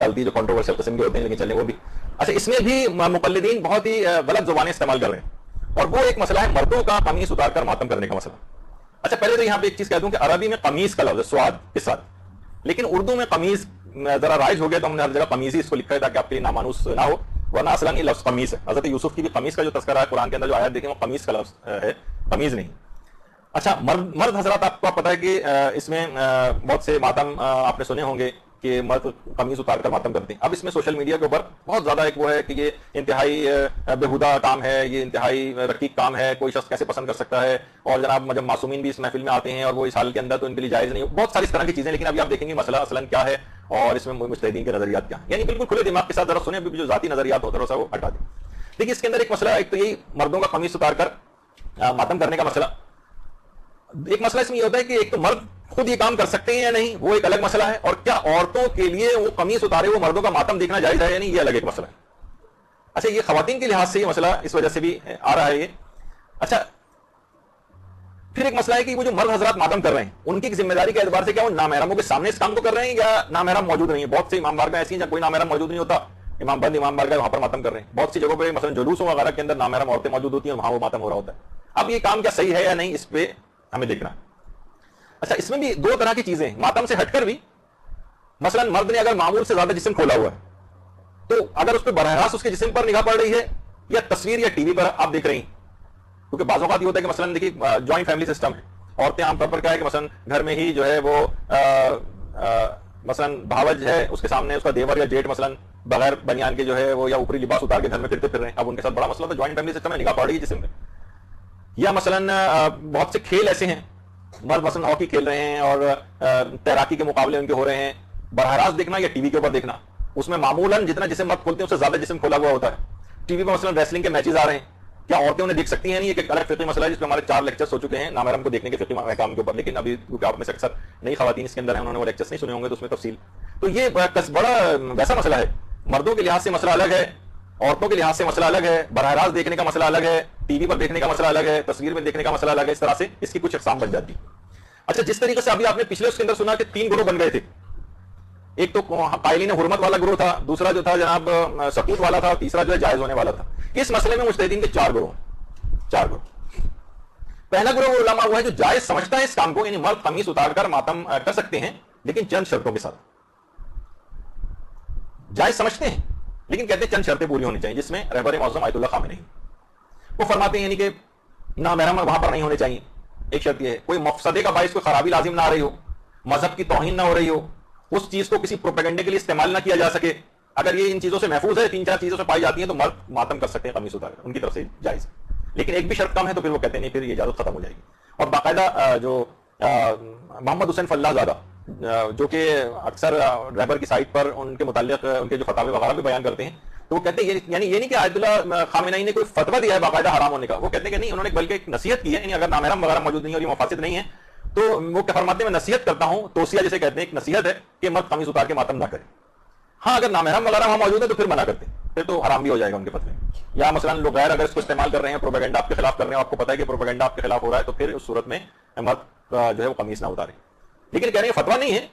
چلتی ہے جو کنٹروورشل قسم کے ہوتے ہیں لیکن چلے وہ بھی. اچھا اس میں بھی مقلدین بہت ہی غلط زبانیں استعمال کر رہے ہیں, اور وہ ایک مسئلہ ہے مردوں کا قمیص اتار کر ماتم کرنے کا مسئلہ. اچھا پہلے تو یہاں پہ ایک چیز کہہ دوں کہ عربی میں قمیص کا لفظ ہے سواد کے ساتھ, لیکن اردو میں قمیص ذرا رائج ہو گیا تو ہم نے ہر جگہ قمیص ہی اس کو لکھا ہے تاکہ آپ کے لیے نامانوس نہ ہو, ورنہ اصلاً یہ لفظ قمیص ہے. حضرت یوسف کی بھی قمیص کا جو تذکرہ ہے قرآن کے اندر جو آیت دیکھیں وہ قمیص کا لفظ ہے, قمیض نہیں. اچھا مرد حضرات آپ کو پتہ ہے کہ اس میں بہت سے ماتم آپ نے سنے ہوں گے کہ مرد قمیض اتار کر ماتم کرتے ہیں. اب اس میں سوشل میڈیا کے اوپر بہت زیادہ ایک وہ ہے کہ یہ انتہائی بےہودہ کام ہے, یہ انتہائی رقیق کام ہے, کوئی شخص کیسے پسند کر سکتا ہے, اور جناب جب معصومین بھی اس محفل میں آتے ہیں اور وہ اس حال کے اندر تو ان کے لیے جائز نہیں, بہت ساری اس طرح کی چیزیں. لیکن ابھی آپ دیکھیں گے مسئلہ اصلاً کیا ہے اور اس میں مجتہدین کے نظریات کیا ہیں, یعنی بالکل کھلے دماغ کے ساتھ ذرا سنیں, ابھی جو ذاتی نظریات ہوتا ہے وہ ہٹا دیں. دیکھیے اس کے اندر ایک مسئلہ, ایک تو یہی مردوں کا قمیص اتار کر ماتم کرنے کا مسئلہ. ایک مسئلہ اس میں یہ ہوتا ہے کہ ایک تو مرد خود یہ کام کر سکتے ہیں یا نہیں, وہ ایک الگ مسئلہ ہے, اور کیا عورتوں کے لیے وہ قمیص اتارے وہ مردوں کا ماتم دیکھنا جائز ہے یا نہیں, یہ الگ ایک مسئلہ ہے. اچھا یہ خواتین کے لحاظ سے یہ مسئلہ اس وجہ سے بھی آ رہا ہے یہ. اچھا پھر ایک مسئلہ ہے کہ وہ جو مرد حضرات ماتم کر رہے ہیں ان کی ذمہ داری کے اعتبار سے کیا وہ نامحرموں کے سامنے اس کام کو کر رہے ہیں یا نامحرم موجود نہیں ہے. بہت سے امام بارگاہ ایسی ہیں جہاں کوئی نامحرم موجود نہیں ہوتا, امام بارگاہ وہاں پر ماتم کر رہے ہیں. بہت سی جگہوں پہ مثلا جلوسوں وغیرہ کے اندر نامحرم عورتیں موجود ہوتی ہیں, وہاں وہ ماتم ہو رہا ہوتا ہے. اب یہ کام کیا صحیح ہے یا نہیں اس پہ ہمیں دیکھنا ہے. اچھا اس میں بھی دو طرح کی چیزیں ہیں ماتم سے ہٹ کر بھی. مثلا مرد نے اگر معمول سے زیادہ جسم کھولا ہوا ہے تو اگر اس پہ براہ راست اس کے جسم پر نگاہ پڑ رہی ہے یا تصویر یا ٹی وی پر آپ دیکھ رہی ہیں, کیونکہ بعض اوقات یہ ہوتا ہے کہ مثلا دیکھیے جوائنٹ فیملی سسٹم ہے, عورتیں عام طور پر کیا ہے کہ مثلا گھر میں ہی جو ہے وہ مثلا بھاوج ہے اس کے سامنے اس کا دیور یا جیٹ مثلا بغیر بنیان کے جو ہے وہ یا اوپری لباس اتار کے گھر میں پھرتے پھر رہے ہیں. اب ان کے ساتھ بڑا مسئلہ تو جوائنٹ فیملی سسٹم ہے, نگاہ پڑ رہی ہے جسم میں. یا مثلا بہت سے کھیل ایسے ہیں, مرد مثلا ہاکی کھیل رہے ہیں اور تیراکی کے مقابلے ان کے ہو رہے ہیں, براہ راست دیکھنا یا ٹی وی کے اوپر دیکھنا, اس میں معمولاً جتنا جسم مرد کھولتے ہیں اس سے زیادہ جسم کھولا ہوا ہوتا ہے. ٹی وی پہ مثلا ریسلنگ کے میچز آ رہے ہیں, کیا عورتیں انہیں دیکھ سکتی ہیں؟ نہیں, ایک الگ فقہی مسئلہ ہے جس پہ ہمارے 4 لیکچرز ہو چکے ہیں نامحرم کو دیکھنے کے فقہی احکام کے اوپر. لیکن ابھی کیونکہ آپ میں سے اکثر نئی خواتین اس کے اندر ہیں, انہوں نے وہ لیکچرز نہیں سنے ہوں گے تو اس میں تفصیل. تو یہ بڑا ویسا مسئلہ ہے, مردوں کے لحاظ سے مسئلہ الگ ہے, عورتوں کے لحاظ سے مسئلہ الگ ہے, براہ راست دیکھنے کا مسئلہ الگ ہے, ٹی وی پر دیکھنے کا مسئلہ الگ ہے, تصویر میں دیکھنے کا مسئلہ الگ ہے. اس طرح سے اس کی کچھ اقسام بن جاتی. اچھا جس طریقے سے ابھی آپ نے پچھلے اس کے اندر سنا کہ 3 گروہ بن گئے تھے, ایک تو قائلین حرمت والا گروہ تھا, دوسرا جو تھا جناب سقوط والا تھا, تیسرا جو ہے جائز ہونے والا تھا. اس مسئلے میں مجتہدین کے 4 گروہ. پہلا گروہ وہ علماء وہ ہے جو جائز سمجھتا ہے اس کام کو, یعنی مرد قمیص اتار کر ماتم کر سکتے ہیں لیکن چند شرطوں کے ساتھ. جائز سمجھتے ہیں لیکن کہتے ہیں چند شرطیں پوری ہونی چاہیے, جس میں رہبر معظم آیت اللہ خامنئی وہ فرماتے ہیں یعنی کہ نامحرم وہاں پر نہیں ہونے چاہیے. ایک شرط یہ ہے کوئی مفسدے کا باعث کوئی خرابی لازم نہ آ رہی ہو, مذہب کی توہین نہ ہو رہی ہو, اس چیز کو کسی پروپیگنڈے کے لیے استعمال نہ کیا جا سکے. اگر یہ ان چیزوں سے محفوظ ہے, 3-4 چیزوں سے پائی جاتی ہیں تو مرد ماتم کر سکتے ہیں قمیص اتار کر, ان کی طرف سے جائز. لیکن ایک بھی شرط کم ہے تو پھر وہ کہتے ہیں نہیں, پھر یہ اجازت ختم ہو جائے گی. اور باقاعدہ جو محمد حسین فلاح زادہ جو کہ اکثر رہبر کی سائٹ پر ان کے متعلق ان کے جو فتاوی وغیرہ بھی بیان کرتے ہیں, تو وہ کہتے ہیں یعنی یہ نہیں کہ آیت اللہ خامنئی نے کوئی فتویٰ دیا ہے باقاعدہ حرام ہونے کا, وہ کہتے ہیں کہ نہیں, انہوں نے بلکہ ایک نصیحت کی ہے. یعنی اگر نامحرم وغیرہ موجود نہیں اور یہ مفاسد نہیں ہے تو وہ فرماتے ہیں میں نصیحت کرتا ہوں, توصیہ جسے کہتے ہیں, ایک نصیحت ہے کہ مرد قمیص اتار کے ماتم نہ کرے. ہاں اگر نامحرم وغیرہ وہاں موجود ہے تو پھر منع کرتے ہیں, پھر تو حرام بھی ہو جائے گا ان کے فتوے. یا مثلا لوگ غیر اگر اس کو استعمال کر رہے ہیں, پروپیگنڈا آپ کے خلاف کر رہے ہیں, آپ کو پتا ہے کہ پروپیگنڈا آپ کے خلاف ہو رہا ہے, تو پھر اس صورت میں مرد جو ہے وہ قمیص نہ اتارے. لیکن کہہ رہے ہیں فتویٰ نہیں ہے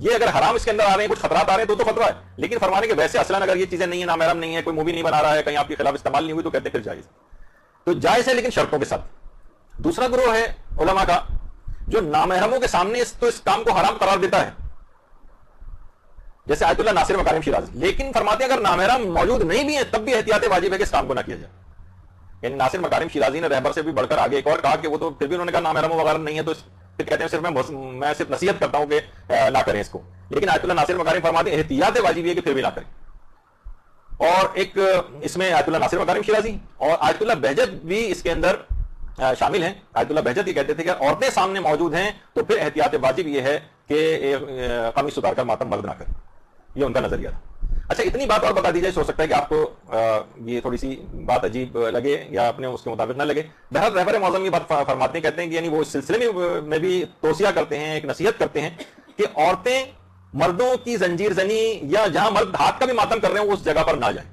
یہ, اگر حرام اس کے اندر آ رہے ہیں, کچھ خطرات آ رہے ہیں تو فتویٰ ہے. لیکن فرمانے کے ویسے اصلاً اگر یہ چیزیں نہیں ہیں, نامحرم نہیں ہے, کوئی مووی نہیں بنا رہا ہے, کہیں آپ کے خلاف استعمال نہیں ہوئی, تو کہتے ہیں پھر جائز. تو جائز ہے لیکن شرطوں کے ساتھ. دوسرا گروہ ہے علماء کا جو نامحرموں کے سامنے اس کام کو حرام قرار دیتا ہے, جیسے آیت اللہ ناصر مکارم شیرازی. لیکن فرماتے ہیں اگر نامحرم موجود نہیں بھی ہیں تب بھی احتیاط واجب ہے کہ اس کام کو نہ کیا جائے. یعنی ناصر مکارم شیرازی نے رہبر سے بھی بڑھ کر آگے ایک اور کہا کہ وہ تو پھر بھی انہوں نے کہا نامحرم وغیرہ نہیں ہے, تو پھر کہتے ہیں صرف میں صرف نصیحت کرتا ہوں کہ نہ کریں اس کو. لیکن آیت اللہ ناصر مکارم فرماتے ہیں احتیاط واجب ہے کہ پھر بھی نہ کریں. اور ایک اس میں آیت اللہ ناصر مکارم شیرازی اور آیت اللہ بہجت بھی اس کے اندر شامل ہیں. آیت اللہ بہجت یہ کہتے تھے کہ عورتیں سامنے موجود ہیں تو پھر احتیاط واجب یہ ہے کہ قمیص اتار کر ماتم مرد نہ کریں. یہ ان کا نظریہ تھا. اچھا اتنی بات اور بتا دی جائے, ہو سکتا ہے کہ آپ کو یہ تھوڑی سی بات عجیب لگے یا اپنے اس کے مطابق نہ لگے. بہرحال رہبر معظم یہ بات فرماتے ہیں, کہتے ہیں کہ یعنی وہ اس سلسلے میں بھی توصیہ کرتے ہیں, ایک نصیحت کرتے ہیں کہ عورتیں مردوں کی زنجیر زنی یا جہاں مرد ہاتھ کا بھی ماتم کر رہے ہیں اس جگہ پر نہ جائیں.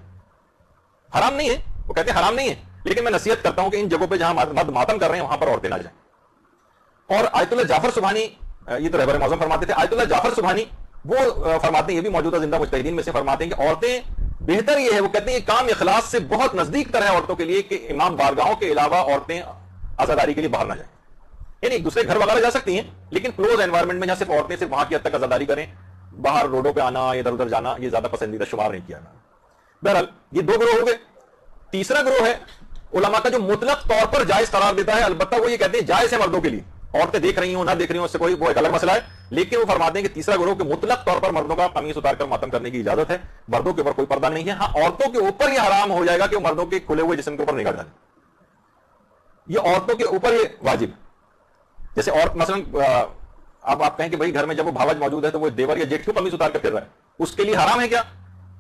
حرام نہیں ہے, وہ کہتے ہیں حرام نہیں ہے, لیکن میں نصیحت کرتا ہوں کہ ان جگہوں پہ جہاں مرد ماتم کر رہے ہیں وہاں پر عورتیں نہ جائیں. اور آیت اللہ جعفر سبحانی, یہ تو رہبر معظم فرماتے تھے, آیت اللہ جعفر سبحانی وہ فرماتے ہیں, یہ بھی موجودہ زندہ مجتہدین میں سے فرماتے ہیں کہ عورتیں بہتر یہ ہے, وہ کہتے ہیں یہ کام اخلاص سے بہت نزدیک تر ہے عورتوں کے لیے کہ امام بارگاہوں کے علاوہ عورتیں عزاداری کے لیے باہر نہ جائیں. یعنی ایک دوسرے گھر وغیرہ جا سکتی ہیں لیکن کلوز انوائرمنٹ میں جہاں صرف عورتیں صرف وہاں کی حد تک عزاداری کریں, باہر روڈوں پہ آنا ادھر ادھر جانا یہ زیادہ پسندیدہ شمار نہیں کیا گیا. بہرحال یہ دو گروہ ہو گئے. تیسرا گروہ ہے علماء کا جو مطلق طور پر جائز قرار دیتا ہے, البتہ وہ یہ کہتے ہیں جائز ہے مردوں کے لیے, عورتیں دیکھ رہی ہوں نہ دیکھ رہی ہوں اس سے کوئی وہ ایک الگ مسئلہ ہے, لیکن وہ فرماتے ہیں کہ تیسرا گروہ کہ مطلق طور پر مردوں کا قمیص اتار کر ماتم کرنے کی اجازت ہے, مردوں کے اوپر کوئی پردہ نہیں ہے. ہاں عورتوں کے اوپر یہ حرام ہو جائے گا کہ وہ مردوں کے کھلے ہوئے جسم کے اوپر نگاہ ڈالیں, یہ عورتوں کے اوپر یہ واجب. جیسے عورت مثلا اب آپ کہیں کہ بھائی گھر میں جب وہ بھاوج موجود ہے تو وہ دیور یا جیٹ کیوں قمیص اتار کر پھر رہا ہے, اس کے لیے حرام ہے کیا؟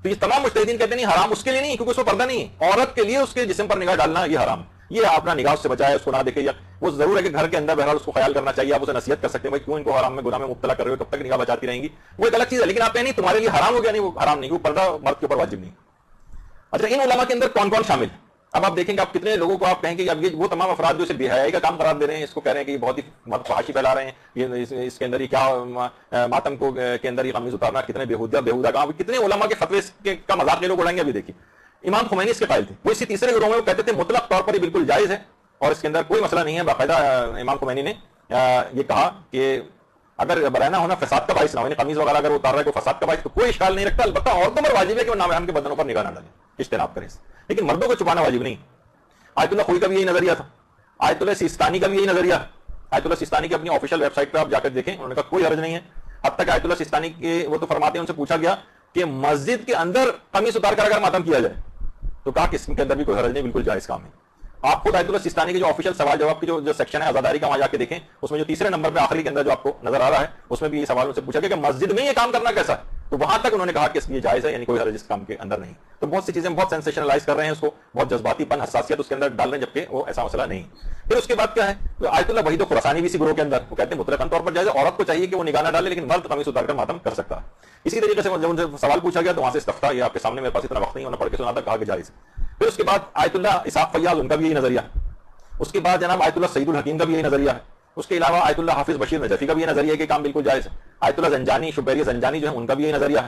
تو یہ تمام مجتہدین کہتے ہیں نہیں حرام اس کے لیے نہیں کیونکہ اس کو پردہ نہیں ہے, عورت کے لیے اس کے جسم پر نگاہ ڈالنا یہ حرام. یہ اپنا نگاہ سے بچائے, اس کو نہ دیکھے, یا وہ ضرور ہے کہ گھر کے اندر بہرحال اس کو خیال کرنا چاہیے, آپ اسے نصیحت کر سکتے ہیں بھائی کیوں ان کو حرام میں گناہ میں مبتلا کر رہے ہو, کب تک نگاہ بچاتی رہیں گی, وہ ایک الگ چیز ہے. لیکن آپ کہیں نہیں تمہارے لیے حرام ہو گیا, نہیں وہ حرام نہیں, وہ پردہ مرد کے اوپر واجب نہیں. اچھا ان علماء کے اندر کون کون شامل ہے؟ اب آپ دیکھیں کہ آپ کتنے لوگوں کو آپ کہیں کہ اب یہ وہ تمام افراد جو اسے بے حیائی کا کام قرار دے رہے ہیں, اس کو کہہ رہے ہیں کہ یہ بہت ہی فحاشی پھیلا رہے ہیں, یہ اس کے اندر یہ کیا ماتم کو کے اندر یہ قمیص اتارنا کتنے بےہودہ کام, کتنے علماء کے فتوے کا مذاق یہ لوگ اڑائیں گے. ابھی دیکھیے امام خمینی اس کے قائل تھے, وہ اسی تیسرے گروہ میں وہ کہتے تھے مطلق طور پر یہ بالکل جائز ہے اور اس کے اندر کوئی مسئلہ نہیں ہے. باقاعدہ امام خمینی نے یہ کہا کہ اگر برہنہ ہونا فساد کا باعث نہ ہو, یعنی قمیض وغیرہ اگر اتار رہا ہے کوئی فساد کا باعث تو کوئی اشکال نہیں رکھتا, البتہ عورتوں پر واجب ہے کہ وہ نامحرم کے بدنوں پر نگاہ نہ ڈالیں, اجتناب کریں, لیکن مردوں کو چھپانا واجب نہیں. آیت اللہ خوئی کا بھی یہی نظریہ تھا, آیت اللہ سیستانی کا بھی یہی نظریہ. آیت اللہ سیستانی کی اپنی آفیشیل ویب سائٹ پہ آپ جا کر دیکھیں, انہوں نے کہا کوئی حرج نہیں ہے. اب تک آیت اللہ سیستانی کے وہ تو فرماتے ہیں, ان سے پوچھا گیا کہ مسجد کے اندر قمیص اتار کر اگر ماتم کیا جائے تو کہا کہ اس کے اندر بھی کوئی حرج نہیں, بالکل جائز کام ہے. آپ خود آیت اللہ سیستانی کے جو آفیشیل سوال جواب کی جو سیکشن ہے عزاداری کا, وہاں جا کے دیکھیں, اس میں جو تیسرے نمبر پہ آخری کے اندر جو آپ کو نظر آ رہا ہے اس میں بھی یہ سوال ان سے پوچھا گیا کہ مسجد میں یہ کام کرنا کیسا ہے, تو وہاں تک انہوں نے کہا کہ اس کی جائز ہے, یعنی کوئی حرج اس کام کے اندر نہیں. تو بہت سی چیزیں بہت سینسیشنلائز کر رہے ہیں اس کو, بہت جذباتی پن حساسیت اس کے اندر ڈال رہے ہیں, جبکہ وہ ایسا مسئلہ نہیں. پھر اس کے بعد کیا ہے, تو آیت اللہ وحید خراسانی بھی اسی گروہ کے اندر, وہ کہتے ہیں مطلقاً طور پر جائز ہے, عورت کو چاہیے کہ وہ نگاہ نہ ڈالے لیکن مرد قمیص اتار کر ماتم کر سکتا ہے. اسی طریقے سے جب ان سے سوال پوچھا گیا تو وہاں سے استفتاء, یہ آپ کے سامنے میرے پاس اتنا وقت نہیں ہونا, پڑھ کے سناتا, کہا کہ جائز. پھر اس کے بعد آیت اللہ اسحاق فیاض, ان کا بھی یہی نظریہ. اس کے بعد جناب آیت اللہ سعید الحکیم کا بھی یہی نظریہ ہے. اس کے علاوہ آیت اللہ حافظ بشیر نجفی کا بھی یہ نظریہ ہے کہ کام بالکل جائز ہے. آیت اللہ زنجانی شبیری زنجانی جو ہے ان کا بھی یہی نظریہ ہے.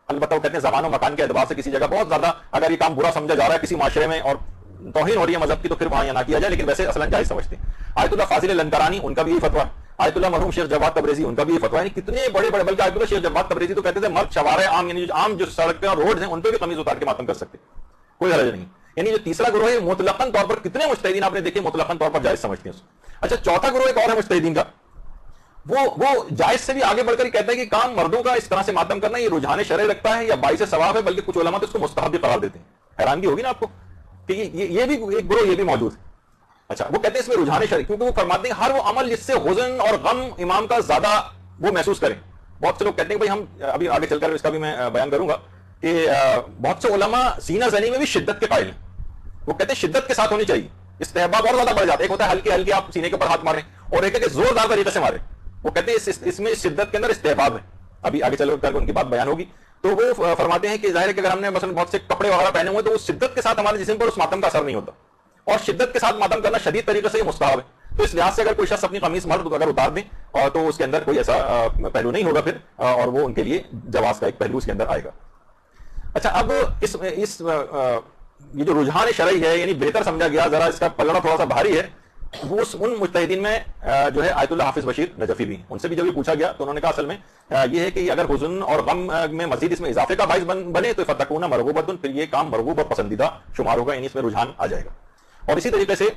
البتہ وہ کہتے ہیں زبان و مکان کے اعتبار سے کسی جگہ بہت زیادہ اگر یہ کام برا سمجھا جا رہا ہے کسی معاشرے میں اور توہین ہو رہی ہے مذہب کی تو پھر وہاں یہ نہ کیا جائے, لیکن ویسے اصلا جائز سمجھتے ہیں. آیت اللہ فاضل لنکرانی, ان کا بھی یہی فتویٰ ہے. آیت اللہ مرحوم شیخ جواد تبریزی, ان کا بھی یہ فتویٰ ہے. کتنے بڑے بڑے, بلکہ آیت اللہ شیخ جواد تبریزی تو کہتے تھے مرد شوارع عام, یعنی عام جو سڑکیں اور روڈز ہیں ان پہ بھی قمیض اتار کے ماتم کر سکتے, کوئی حرج نہیں. یعنی جو تیسرا گروہ ہے مطلقاً طور پر کتنے مجتہدین آپ نے دیکھے مطلقاً طور پر جائز سمجھتے ہیں. اچھا چوتھا گروہ ایک اور ہے مجتہدین کا, وہ جائز سے بھی آگے بڑھ کر کہتا ہے کہ کام مردوں کا اس طرح سے ماتم کرنا یہ رجحان شرعی رکھتا ہے یا باعث ثواب ہے, بلکہ کچھ علماء تو اس کو مستحب بھی قرار دیتے ہیں. حیرانگی ہوگی نا آپ کو کہ یہ بھی ایک گروہ یہ بھی موجود ہے. اچھا وہ کہتے ہیں اس میں رجحان شرعی, کیونکہ وہ فرماتے ہیں ہر وہ عمل جس سے حزن اور غم امام کا زیادہ وہ محسوس کریں. بہت سے لوگ کہتے ہیں کہ بھائی ہم ابھی آگے چل کر اس کا بھی میں بیان کروں گا کہ بہت سے علماء سینہ زنی میں بھی شدت کے قائل ہیں. وہ کہتے ہیں شدت کے ساتھ ہونی چاہیے, استحباب اور زیادہ بڑھ جاتا ہے. ایک ہوتا ہے ہلکے ہلکے آپ سینے کے اوپر ہاتھ ماریں, اور ایک ہے کہ زوردار طریقے سے ماریں. وہ کہتے ہیں اس میں شدت کے اندر استحباب ہے. ابھی آگے چل کر ان کی بات بیان ہوگی. تو وہ فرماتے ہیں کہ ظاہر ہے کہ اگر ہم نے مثلا بہت سے کپڑے وغیرہ پہنے ہوئے تو اس شدت کے ساتھ ہمارے جسم پر اس ماتم کا اثر نہیں ہوتا, اور شدت کے ساتھ ماتم کرنا شدید طریقے سے یہ مستحب ہے. تو اس لحاظ سے اگر کوئی شخص اپنی قمیص مرد اگر اتار دیں اور تو اس کے اندر کوئی ایسا پہلو نہیں ہوگا پھر, اور وہ ان کے لیے جواز کا ایک پہلو اس کے اندر آئے گا. اچھا اب اس یہ جو رجحان شرعی ہے یعنی بہتر سمجھا گیا, ذرا اس کا پلڑا تھوڑا سا بھاری ہے, وہ ان مجتہدین میں جو ہے آیت اللہ حافظ بشیر نجفی بھی. ان سے بھی جب یہ پوچھا گیا تو انہوں نے کہا اصل میں یہ ہے کہ اگر حزن اور غم میں مزید اس میں اضافے کا باعث بنے تو فتکون مرغوبۃ, پھر یہ کام مرغوب اور پسندیدہ شمار ہوگا, یعنی اس میں رجحان آ جائے گا. اور اسی طریقے سے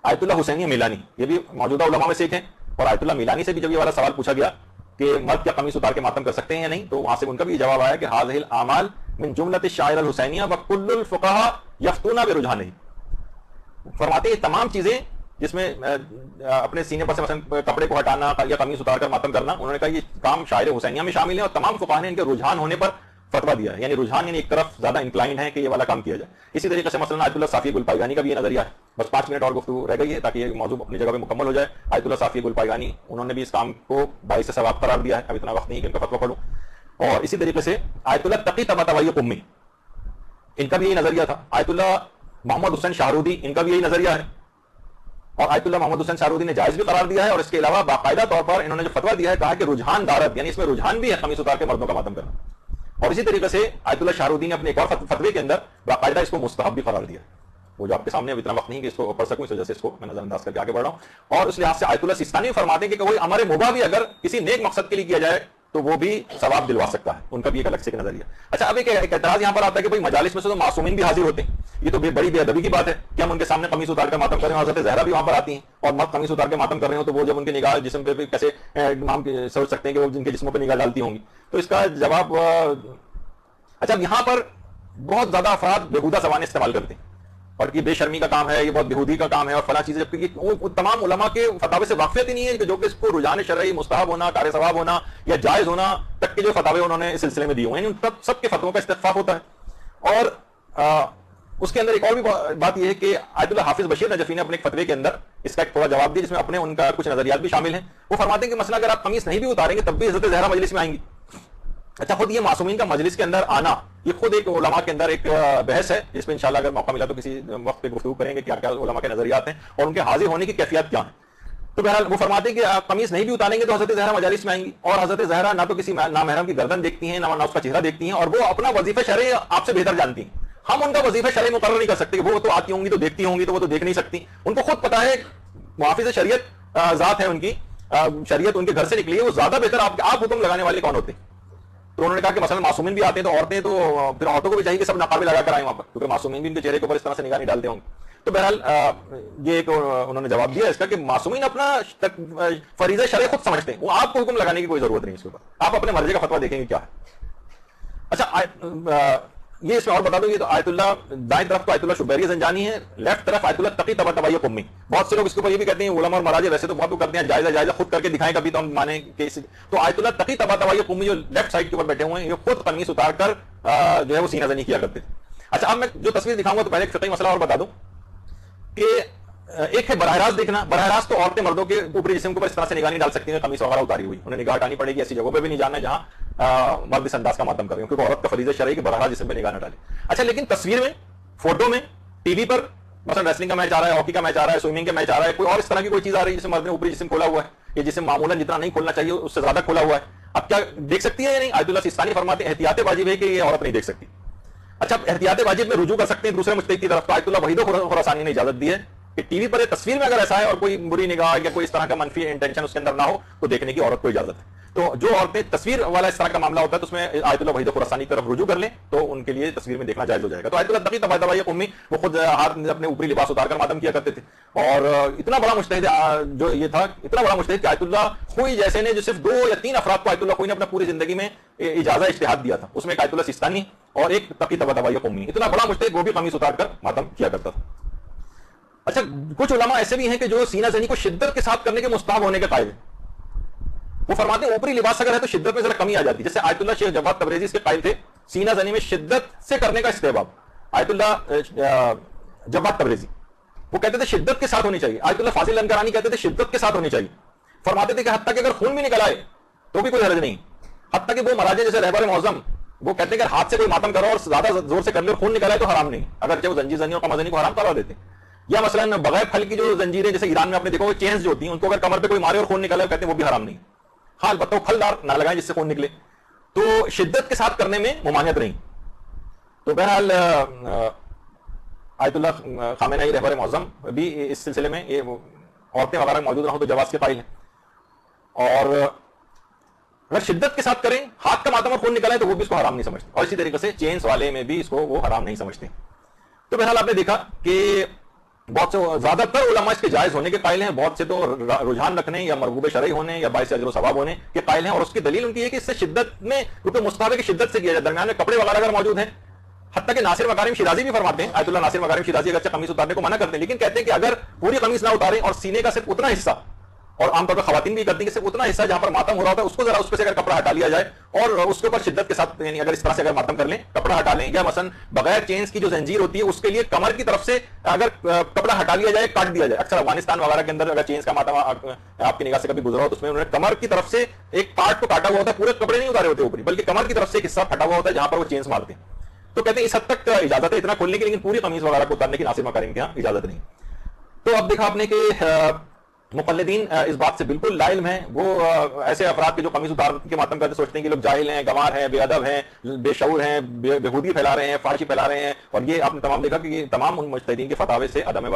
آیت اللہ حسینیہ میلانی, یہ بھی موجودہ علماء میں سے ایک ہیں, اور آیت اللہ میلانی سے بھی جب یہ والا سوال پوچھا گیا کہ مرد کیا قمیص اتار کے ماتم کر سکتے ہیں یا نہیں, تو وہاں سے ان کا بھی یہ جواب آیا کہ هذه الاعمال من جملۃ الشعائر الحسینیہ وكل الفقهاء يفتون برجحانه. فرماتے ہیں تمام چیزیں جس میں اپنے سینے پر سے مثلا کپڑے کو ہٹانا یا قمیص اتار کر ماتم کرنا, انہوں نے کہا یہ کام شاعر حسینیہ میں شامل ہے, اور تمام فقہاء نے ان کے رجحان ہونے پر فتویٰ دیا ہے, یعنی رجحان یعنی ایک طرف زیادہ انکلائنڈ ہے کہ یہ والا کام کیا جائے. اسی طریقے سے مثلا آیت اللہ صافی گلپائگانی کا بھی یہ نظریہ ہے. بس 5 منٹ اور گفتگو رہ گئی ہے تاکہ یہ موضوع اپنی جگہ پہ مکمل ہو جائے. آیت اللہ صافی گلپائگانی انہوں نے بھی اس کام کو باعث ثواب قرار دیا ہے. اب اتنا وقت نہیں کہ ان کا فتویٰ پڑھوں. اور اسی طریقے سے آیت اللہ تقی طباطبائی قمی, ان کا بھی یہی نظریہ تھا. آیت اللہ محمد حسین شاہرودی, ان کا بھی یہی نظریہ ہے. اور آیت اللہ محمد حسین شاہرودی نے جائز بھی قرار دیا ہے, اور اس کے علاوہ باقاعدہ طور پر انہوں نے جو فتویٰ دیا ہے کہا کہ رجحان دارت, یعنی اس میں رجحان بھی ہے قمیص اتار کے مردوں کا ماتم کرنا. اور اسی طریقے سے آیت اللہ شاہرودی نے اپنے ایک اور فتوے کے اندر باقاعدہ اس کو مستحب بھی قرار دیا, وہ جو آپ کے سامنے اب اتنا وقت نہیں کہ اس کو پڑھ سکوں, اس وجہ سے اس کو میں نظر انداز کر کے آگے بڑھ رہا ہوں. اور اس لحاظ سے آیت اللہ سیستانی فرماتے ہیں کہ کوئی امر مباح بھی اگر کسی نیک مقصد کے لیے کیا جائے تو وہ بھی ثواب دلوا سکتا ہے, ان کا بھی ایک الگ سے نظریہ. اچھا, اب ایک اعتراض یہاں پر آتا ہے کہ بھائی مجالس میں سے تو معصومین بھی حاضر ہوتے ہیں, یہ تو بڑی بے ادبی کی بات ہے کہ ہم ان کے سامنے قمیص اتار کر ماتم کر رہے ہیں, حضرت زہرا بھی وہاں پر آتی ہیں اور مرد قمیص اتار کے ماتم کر رہے ہو, تو وہ جب ان کے نگاہ جسم پہ کیسے ہم سوچ سکتے ہیں کہ وہ جن کے جسموں پہ نگاہ ڈالتی ہوں گی. تو اس کا جواب, اچھا یہاں پر بہت زیادہ افراد بےہودہ زبانیں استعمال کرتے ہیں اور یہ بے شرمی کا کام ہے, یہ بہت بےہودی کا کام ہے اور فلاں چیزیں, جبکہ وہ تمام علماء کے فتاوے سے واقفیت ہی نہیں ہے کہ جو کہ اس کو رجحان شرعی مستحب ہونا, کار ثواب ہونا یا جائز ہونا تک کے جو فتاوے انہوں نے اس سلسلے میں دیے ہوئے ہیں, ان سب کے فتووں کا استفاق ہوتا ہے. اور اس کے اندر ایک اور بھی بات یہ ہے کہ آیت اللہ حافظ بشیر نجفی نے اپنے ایک فتوے کے اندر اس کا ایک تھوڑا جواب دیا جس میں اپنے ان کا کچھ نظریات بھی شامل ہیں. وہ فرماتے ہیں کہ مثلا اگر آپ قمیص نہیں بھی اتاریں گے تب بھی حضرت زہرا مجلس میں آئیں گی. اچھا, خود یہ معصومین کا مجلس کے اندر آنا یہ خود ایک علماء کے اندر ایک بحث ہے, جس میں انشاءاللہ اگر موقع ملا تو کسی وقت پہ گفتگو کریں گے کیا کیا علماء کے نظریات ہیں اور ان کے حاضر ہونے کی کیفیت کیا ہے. تو بہرحال وہ فرماتے ہیں کہ آپ قمیص نہیں بھی اتاریں گے تو حضرت زہرا مجالس میں آئیں گی, اور حضرت زہرا نہ تو کسی نامحرم کی گردن دیکھتی ہیں نہ اس کا چہرہ دیکھتی ہیں, اور وہ اپنا وظیفہ شرعی آپ سے بہتر جانتی ہیں. ہم ان کا وظیفہ شرعی مقرر نہیں کر سکتے, وہ تو آتی ہوں گی تو دیکھتی ہوں گی تو وہ تو دیکھ نہیں سکتی. ان کو خود پتا ہے محافظ شریعت ذات ہے ان کی, شریعت ان کے گھر سے نکلی ہے, وہ زیادہ بہتر آپ حکم لگانے والے کون ہوتے ہیں. تو انہوں نے کہا کہ مثلا معصومین بھی آتے ہیں تو عورتیں, تو پھر عورتوں کو بھی چاہیے کہ سب نقاب لگا کر آئیں وہاں پر, کیونکہ معصومین بھی ان کے چہرے کے اوپر اس طرح سے نگاہ نہیں ڈالتے ہوں گے. تو بہرحال یہ ایک انہوں نے جواب دیا اس کا کہ معصومین اپنا فریضہ شرعی خود سمجھتے ہیں, وہ آپ کو حکم لگانے کی کوئی ضرورت نہیں اس کے اوپر, آپ اپنے مرضی کا فتویٰ دیکھیں گے کیا ہے. اچھا, یہ اس میں اور بتا دوں, یہ تو آیت اللہ دائیں طرف تو آیت اللہ شبیری زنجانی ہے, لیفٹ طرف آیت اللہ تقی طباطبائی قمی. بہت سے لوگ اس کے اوپر یہ بھی کہتے ہیں, علماء اور مراجع ویسے تو بہت کو کرتے ہیں جائزہ خود کر کے دکھائیں کبھی تو ہم مانیں کہ تو آیت اللہ تقی طباطبائی قمی جو لیفٹ سائڈ کے اوپر بیٹھے ہوئے ہیں یہ خود قمیص اتار کر جو ہے وہ سینہ زنی کیا کرتے تھے. اچھا, اب میں جو تصویر دکھاؤں گا تو پہلے ایک فقہی مسئلہ اور بتا دوں کہ ایک ہے براہ راست دیکھنا. براہ راست تو عورتیں مردوں کے اوپری جسم کے اوپر اس طرح سے نگاہ نہیں ڈال سکتی ہیں قمیص وغیرہ اتاری ہوئی, انہیں نگاہ ہٹانی پڑے گی, ایسی جگہوں پہ بھی نہیں جانا ہے جہاں مرد اس انداز کا ماتم کر رہے ہیں, کیونکہ عورت کا فریضہ شرعی کہ براہ راست جسم پہ نگاہ نہ ڈالے. اچھا, لیکن تصویر میں, فوٹو میں, ٹی وی پر مثلا ریسلنگ کا میچ آ رہا ہے, ہاکی کا میچ آ رہا ہے, سوئمنگ کا میچ آ رہا ہے, کوئی اور اس طرح کی کوئی چیز آ رہی ہے جسے مرد نے اوپری جسم کھولا ہوا ہے, یہ جسم معمولاً جتنا نہیں کھولنا چاہیے اس سے زیادہ کھولا ہوا ہے, اب کیا دیکھ سکتی ہے یا نہیں؟ آیت اللہ سیستانی فرماتے ہیں احتیاط واجب ہے کہ یہ عورت نہیں دیکھ سکتی. اچھا, احتیاط واجب میں رجوع کر سکتے ہیں دوسرے مجتہد کی طرف, تو آیت اللہ وحید خراسانی نے اجازت دی ہے کہ ٹی وی پر تصویر میں اگر ایسا ہے اور کوئی بری نگاہ یا کوئی اس طرح کا منفی انٹینشن اس کے اندر نہ ہو تو دیکھنے کی عورت کو اجازت ہے. تو جو عورتیں تصویر والا اس طرح کا معاملہ ہوتا ہے تو اس میں آیت اللہ وحید خراسانی کی طرف رجوع کر لیں تو ان کے لیے تصویر میں دیکھنا جائز ہو جائے گا. تو آیت اللہ تقی طباطبائی قمی وہ خود ہاتھ میں اپنے اوپری لباس اتار کر ماتم کیا کرتے تھے, اور اتنا بڑا مجتہد جو یہ تھا, اتنا بڑا مجتہد کہ آیت اللہ خوئی جیسے نے جو صرف 2 یا 3 افراد کو آیت اللہ خوئی نے اپنا پوری زندگی میں اجازہ اجتہاد دیا تھا, اس میں ایک آیت اللہ سیستانی اور ایک تقی طباطبائی قمی. اتنا بڑا مجتہد وہ بھی قمیص اتار کر ماتم کیا کرتا تھا. اچھا, کچھ علماء ایسے بھی ہیں کہ جو سینہ زنی کو شدت کے ساتھ کرنے کے مستحب ہونے کے قائل ہیں. وہ فرماتے ہیں اوپری لباس اگر ہے تو شدت میں ذرا کمی آ جاتی ہے, جیسے آیت اللہ شیخ جواد تبریزی اس کے قائل تھے سینہ زنی میں شدت سے کرنے کا استحباب. آیت اللہ جواد تبریزی وہ کہتے تھے شدت کے ساتھ ہونی چاہیے, آیت اللہ فاضل انکرانی کہتے تھے شدت کے ساتھ ہونی چاہیے. فرماتے تھے کہ حتیٰ کہ اگر خون بھی نکل آئے تو بھی کوئی حرج نہیں, حتیٰ کہ وہ مراجع جیسے رہبر معظم وہ کہتے ہیں کہ ہاتھ سے کوئی ماتم کرو اور زیادہ زور سے کر لے اور خون نکل آئے تو حرام نہیں, اگرچہ وہ زنجیر زنی اور قمر زنی کو حرام قرار دیتے ہیں. یا مثلا بغیر پھل کی جو زنجیریں جیسے ایران میں آپ نے دیکھا وہ چینز جو ہوتی ہیں ان کو اگر کمر پہ کوئی مارے اور خون نکلے کہتے ہیں وہ بھی حرام نہیں. ہاں البتہ پھلدار نہ لگائیں جس سے خون نکلے, تو شدت کے ساتھ کرنے میں ممانعت نہیں. تو بہرحال آیت اللہ خامنہئی رہبر معظم بھی اس سلسلے میں یہ عورتیں وغیرہ موجود رہوں تو جواز کے قائل ہیں, اور اگر شدت کے ساتھ کریں ہاتھ کا ماتم اور خون نکلے تو وہ بھی اس کو حرام نہیں سمجھتے, اور اسی طریقے سے چینز والے میں بھی اس کو وہ حرام نہیں سمجھتے. تو بہرحال آپ نے دیکھا کہ بہت سے زیادہ تر علماء اس کے جائز ہونے کے قائل ہیں, بہت سے تو رجحان رکھنے یا مرغوب شرعی ہونے یا باعث اجر و ثواب ہونے کے قائل ہیں, اور اس کی دلیل ان کی ہے کہ اس سے شدت میں کیونکہ مستحب کی شدت سے کیا جائے, درمیان میں کپڑے وغیرہ اگر موجود ہیں. حتیٰ کہ ناصر مکارم شیرازی بھی فرماتے ہیں, آیت اللہ ناصر مکارم شیرازی اگرچہ قمیص اتارنے کو منع کرتے ہیں لیکن کہتے ہیں کہ اگر پوری قمیص نہ اتاریں اور سینے کا صرف اتنا حصہ, اور عام طور پر خواتین بھی کرتی ہیں کہ صرف اتنا حصہ جہاں پر ماتم ہو رہا ہوتا ہے اس کو ذرا اس پہ سے اگر کپڑا ہٹا لیا جائے اور اس کے اوپر شدت کے ساتھ یعنی اگر اس طرح سے اگر ماتم کر لیں کپڑا ہٹا لیں, یا مثلا بغیر چینز کی جو زنجیر ہوتی ہے اس کے لیے کمر کی طرف سے اگر کپڑا ہٹا لیا جائے, کاٹ دیا جائے. اکثر افغانستان وغیرہ کے اندر اگر چینز کا ماتم آپ کی نگاہ سے کبھی گزرا ہو تو اس میں انہوں نے کمر کی طرف سے ایک پارٹ کو کاٹا ہوا ہوتا ہے, پورے کپڑے نہیں اتارے ہوتے اوپری بلکہ کمر کی طرف سے ایک حصہ پھٹا ہوا ہوتا ہے جہاں پر وہ چینز مارتے ہیں. تو کہتے ہیں اس حد تک اجازت ہے اتنا کھولنے کی, لیکن پوری قمیص وغیرہ کو اتارنے کی ناصر مکارم کے یہاں اجازت نہیں. تو اب دیکھا آپ نے کہ مقلدین اس بات سے بالکل لا علم ہیں. وہ ایسے افراد کے جو قمیص اتار کے ماتم کرتے سوچتے ہیں کہ لوگ جاہل ہیں، گنوار ہیں، بے ادب ہیں، بے شعور ہیں، بےہودی پھیلا رہے ہیں، فحاشی پھیلا رہے ہیں. اور یہ آپ نے تمام دیکھا کہ یہ تمام ان مجتہدین کے فتاوے سے عدم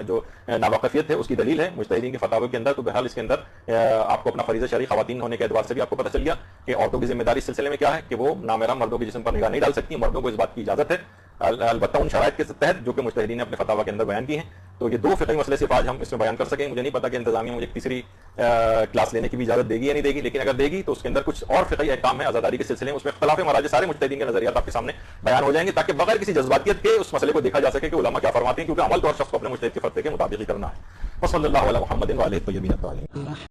جو ناواقفیت ہے اس کی دلیل ہے مجتہدین کے فتاوے کے اندر. تو بہرحال اس کے اندر آپ کو اپنا فریضہ شرعی خواتین ہونے کے اعتبار سے بھی آپ کو پتہ چل گیا کہ عورتوں کی ذمہ داری اس سلسلے میں کیا ہے کہ وہ نامحرم مردوں کے جسم پر نگاہ نہیں ڈال سکتی. مردوں کو اس بات کی اجازت ہے البتہ ان شرائط کے تحت جو کہ مجتہدین نے اپنے فتاوی کے اندر بیان کی ہیں. تو یہ دو فقہی مسئلے صرف آج ہم اس میں بیان کر سکیں. مجھے نہیں پتا کہ انتظامیہ مجھے تیسری کلاس لینے کی بھی اجازت دے گی یا نہیں دے گی، لیکن اگر دے گی تو اس کے اندر کچھ اور فقہی احکام ہے عزاداری کے سلسلے میں. اس میں اختلاف مراجع سارے مجتہدین کے نظریات آپ کے سامنے بیان ہو جائیں گے تاکہ بغیر کسی جذباتیت کے اس مسئلے کو دیکھا جا سکے کہ علماء کیا فرماتے ہیں، کیونکہ عمل تو ہر شخص کو اپنے مجتہد کے فتوے کے مطابق ہی کرنا ہے. وصلی اللہ علی محمد و آلہ الطیبین الطاہرین.